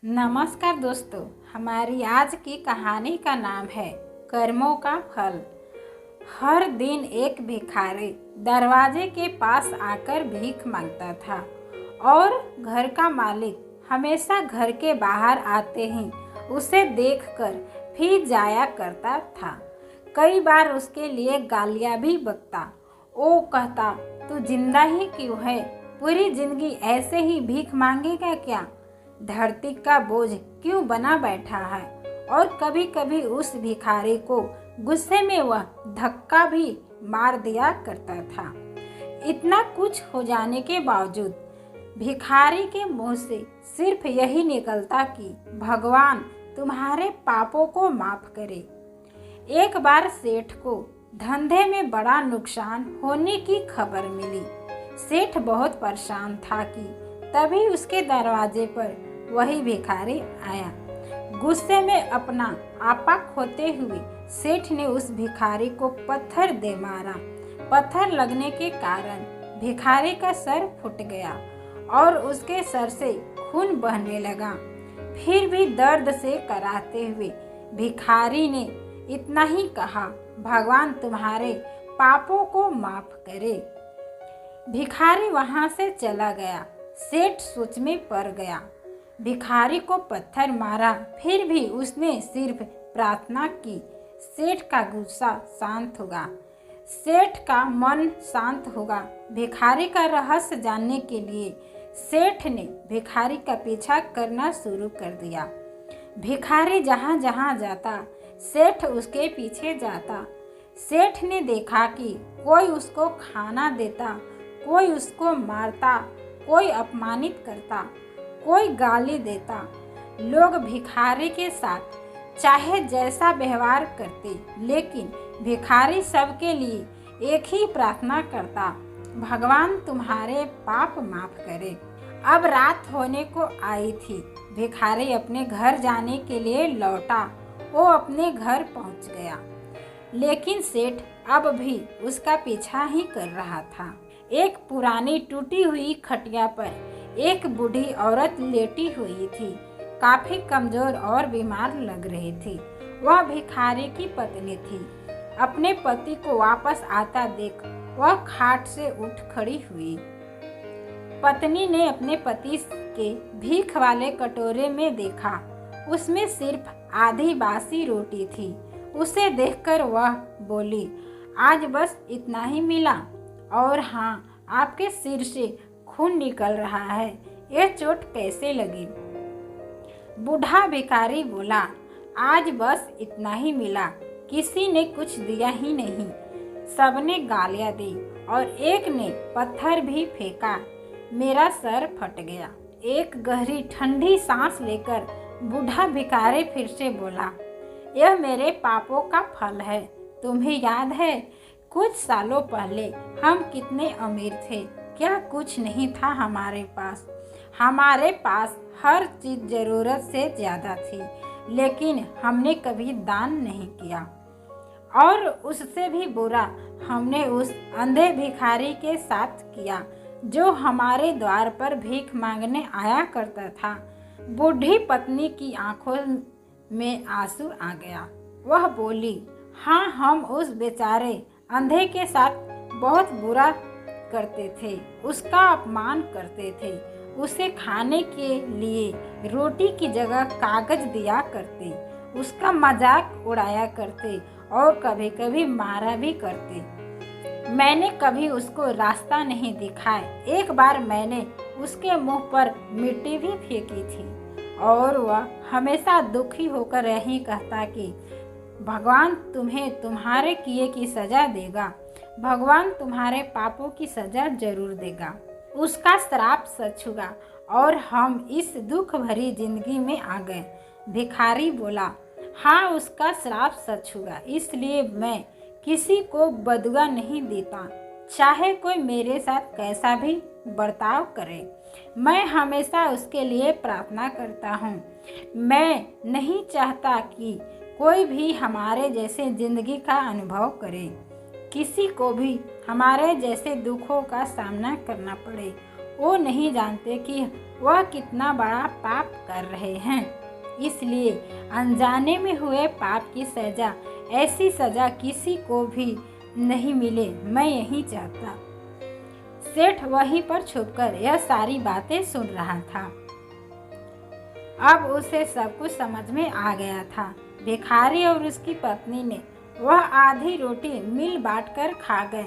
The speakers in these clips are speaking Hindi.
नमस्कार दोस्तों, हमारी आज की कहानी का नाम है कर्मों का फल। हर दिन एक भिखारी दरवाजे के पास आकर भीख मांगता था और घर का मालिक हमेशा घर के बाहर आते ही उसे देखकर फिर जाया करता था। कई बार उसके लिए गालियां भी बकता। वो कहता, तू जिंदा ही क्यों है? पूरी जिंदगी ऐसे ही भीख मांगेगा क्या? धरती का बोझ क्यों बना बैठा है? और कभी कभी उस भिखारी को गुस्से में वह धक्का भी मार दिया करता था। इतना कुछ हो जाने के बावजूद भिखारी के मुंह से सिर्फ यही निकलता कि भगवान तुम्हारे पापों को माफ करे। एक बार सेठ को धंधे में बड़ा नुकसान होने की खबर मिली। सेठ बहुत परेशान था कि तभी उसके दरवाजे पर वही भिखारी आया। गुस्से में अपना आपा खोते हुए सेठ ने उस भिखारी को पत्थर दे मारा। पत्थर लगने के कारण भिखारी का सर फूट गया और उसके सर से खून बहने लगा। फिर भी दर्द से कराहते हुए भिखारी ने इतना ही कहा, भगवान तुम्हारे पापों को माफ करे। भिखारी वहां से चला गया। सेठ सोच में पड़ गया। भिखारी को पत्थर मारा, फिर भी उसने सिर्फ प्रार्थना की। सेठ का गुस्सा शांत होगा, सेठ का मन शांत होगा। भिखारी का रहस्य जानने के लिए सेठ ने भिखारी का पीछा करना शुरू कर दिया। भिखारी जहाँ जहाँ जाता सेठ उसके पीछे जाता। सेठ ने देखा कि कोई उसको खाना देता, कोई उसको मारता, कोई अपमानित करता, कोई गाली देता। लोग भिखारी के साथ चाहे जैसा व्यवहार करते, लेकिन भिखारी सबके लिए एक ही प्रार्थना करता, भगवान तुम्हारे पाप माफ करे। अब रात होने को आई थी। भिखारी अपने घर जाने के लिए लौटा। वो अपने घर पहुंच गया, लेकिन सेठ अब भी उसका पीछा ही कर रहा था। एक पुरानी टूटी हुई खटिया पर एक बूढ़ी औरत लेटी हुई थी। काफी कमजोर और बीमार लग रही थी। वह भिखारी की पत्नी थी। अपने पति को वापस आता देख वह खाट से उठ खड़ी हुई। पत्नी ने अपने पति के भीख वाले कटोरे में देखा, उसमें सिर्फ आधी बासी रोटी थी। उसे देखकर वह बोली, आज बस इतना ही मिला? और हाँ, आपके सिर से खून निकल रहा है, यह चोट कैसे लगी? बूढ़ा भिखारी बोला, आज बस इतना ही मिला, किसी ने कुछ दिया ही नहीं। सबने गालियां दी और एक ने पत्थर भी फेंका। मेरा सर फट गया। एक गहरी ठंडी सांस लेकर बूढ़ा भिखारी फिर से बोला, यह मेरे पापों का फल है। तुम्हें याद है कुछ सालों पहले हम कितने अमीर थे? क्या कुछ नहीं था हमारे पास? हमारे पास हर चीज जरूरत से ज्यादा थी, लेकिन हमने कभी दान नहीं किया। और उससे भी बुरा हमने उस अंधे भिखारी के साथ किया जो हमारे द्वार पर भीख मांगने आया करता था। बूढ़ी पत्नी की आंखों में आंसू आ गया। वह बोली, हाँ, हम उस बेचारे अंधे के साथ बहुत बुरा करते थे, उसका अपमान करते थे, उसे खाने के लिए रोटी की जगह कागज दिया करते, उसका मजाक उड़ाया करते और कभी कभी मारा भी करते। मैंने कभी उसको रास्ता नहीं दिखाया। एक बार मैंने उसके मुंह पर मिट्टी भी फेंकी थी और वह हमेशा दुखी होकर यही कहता कि भगवान तुम्हें तुम्हारे किए की सजा देगा, भगवान तुम्हारे पापों की सजा जरूर देगा। उसका श्राप सच हुआ और हम इस दुख भरी जिंदगी में आ गए। भिखारी बोला, हाँ, उसका श्राप सच हुआ, इसलिए मैं किसी को बदुआ नहीं देता, चाहे कोई मेरे साथ कैसा भी बर्ताव करे। मैं हमेशा उसके लिए प्रार्थना करता हूँ। मैं नहीं चाहता कि कोई भी हमारे जैसे जिंदगी का अनुभव करे, किसी को भी हमारे जैसे दुखों का सामना करना पड़े। वो नहीं जानते कि वह कितना बड़ा पाप कर रहे हैं। इसलिए अनजाने में हुए पाप की सज़ा, ऐसी सज़ा किसी को भी नहीं मिले, मैं यही चाहता। सेठ वहीं पर छुपकर यह सारी बातें सुन रहा था। अब उसे सब कुछ समझ में आ गया था। भिखारी और उसकी पत्नी ने वह आधी रोटी मिल बांट कर खा गए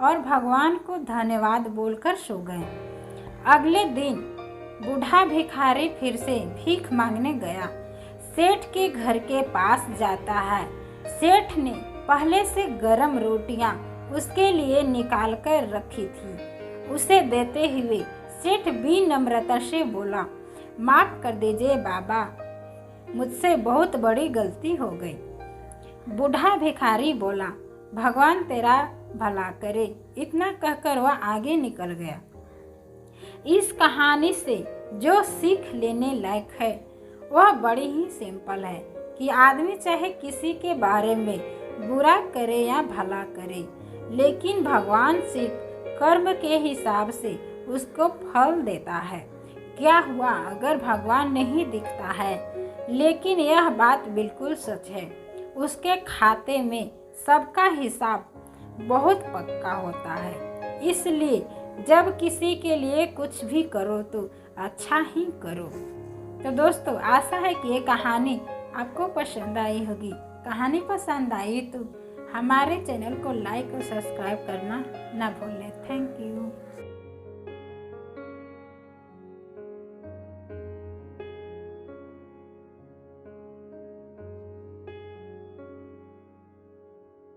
और भगवान को धन्यवाद बोलकर सो गए। अगले दिन बूढ़ा भिखारी फिर से भीख मांगने गया। सेठ के घर के पास जाता है। सेठ ने पहले से गरम रोटियां उसके लिए निकाल कर रखी थी। उसे देते हुए सेठ विनम्रता से बोला, माफ कर दीजिए बाबा, मुझसे बहुत बड़ी गलती हो गई। बूढ़ा भिखारी बोला, भगवान तेरा भला करे। इतना कहकर वह आगे निकल गया। इस कहानी से जो सीख लेने लायक है वह बड़ी ही सिंपल है कि आदमी चाहे किसी के बारे में बुरा करे या भला करे, लेकिन भगवान सिर्फ कर्म के हिसाब से उसको फल देता है। क्या हुआ अगर भगवान नहीं दिखता है, लेकिन यह बात बिल्कुल सच है, उसके खाते में सबका हिसाब बहुत पक्का होता है। इसलिए जब किसी के लिए कुछ भी करो तो अच्छा ही करो। तो दोस्तों, आशा है कि ये कहानी आपको पसंद आई होगी। कहानी पसंद आई तो हमारे चैनल को लाइक और सब्सक्राइब करना ना भूलें। Thank you.